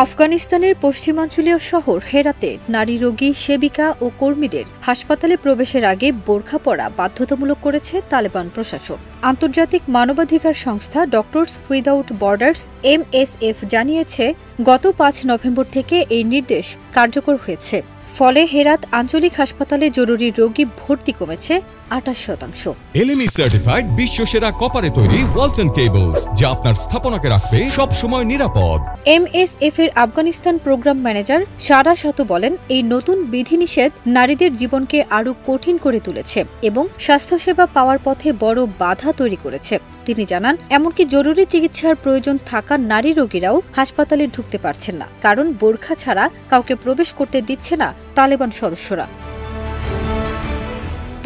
আফগানিস্তানের পশ্চিমাঞ্চলীয় শহর হেরাতে নারী রোগী, সেবিকা ও কর্মীদের হাসপাতালে প্রবেশের আগে বোরখা পরা বাধ্যতামূলক করেছে তালেবান প্রশাসন। আন্তর্জাতিক মানবাধিকার সংস্থা ডক্টরস উইদাউট বর্ডার্স MSF জানিয়েছে, গত ৫ নভেম্বর থেকে এই নির্দেশ কার্যকর হয়েছে। ফলে হেরাত আঞ্চলিক হাসপাতালে জরুরি রোগী ভর্তি কমেছে ২৮%। LME সার্টিফাইড বিশ্বসেরা কপারে তৈরি ওয়ালটন কেবলস, যা আপনার স্থাপনাকে রাখবে সব সময় নিরাপদ। MSF এর আফগানিস্তান প্রোগ্রাম ম্যানেজার সারা সাতু বলেন, এই নতুন বিধিনিষেধ নারীদের জীবনকে আরও কঠিন করে তুলেছে এবং স্বাস্থ্যসেবা পাওয়ার পথে বড় বাধা তৈরি করেছে। তিনি জানান, এমনকি জরুরি চিকিৎসার প্রয়োজন থাকা নারী রোগীরাও হাসপাতালে ঢুকতে পারছেন না, কারণ বোরখা ছাড়া কাউকে প্রবেশ করতে দিচ্ছে না তালেবান সদস্যরা।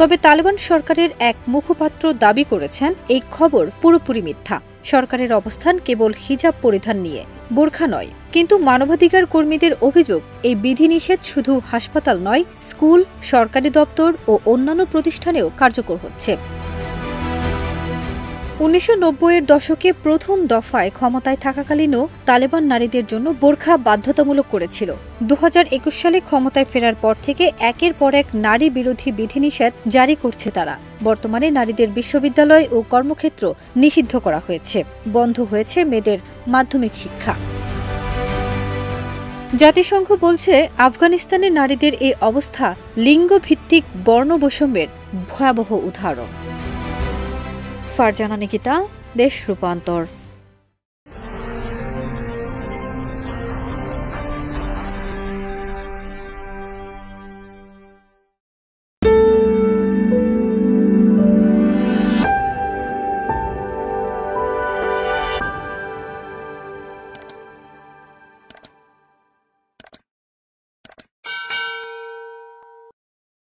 তবে তালেবান সরকারের এক মুখপাত্র দাবি করেছেন, এই খবর পুরোপুরি মিথ্যা। সরকারের অবস্থান কেবল হিজাব পরিধান নিয়ে, বোরখা নয়। কিন্তু মানবাধিকার কর্মীদের অভিযোগ, এই বিধিনিষেধ শুধু হাসপাতাল নয়, স্কুল, সরকারি দপ্তর ও অন্যান্য প্রতিষ্ঠানেও কার্যকর হচ্ছে। ১৯৯০-এর দশকে প্রথম দফায় ক্ষমতায় থাকাকালীনও তালেবান নারীদের জন্য বোরখা বাধ্যতামূলক করেছিল। ২০২১ সালে ক্ষমতায় ফেরার পর থেকে একের পর এক নারী বিরোধী বিধিনিষেধ জারি করছে তারা। বর্তমানে নারীদের বিশ্ববিদ্যালয় ও কর্মক্ষেত্র নিষিদ্ধ করা হয়েছে, বন্ধ হয়েছে মেয়েদের মাধ্যমিক শিক্ষা। জাতিসংঘ বলছে, আফগানিস্তানের নারীদের এই অবস্থা লিঙ্গভিত্তিক বর্ণবৈষম্যের ভয়াবহ উদাহরণ। ফারজানা নিকিতা, দেশ রূপান্তর।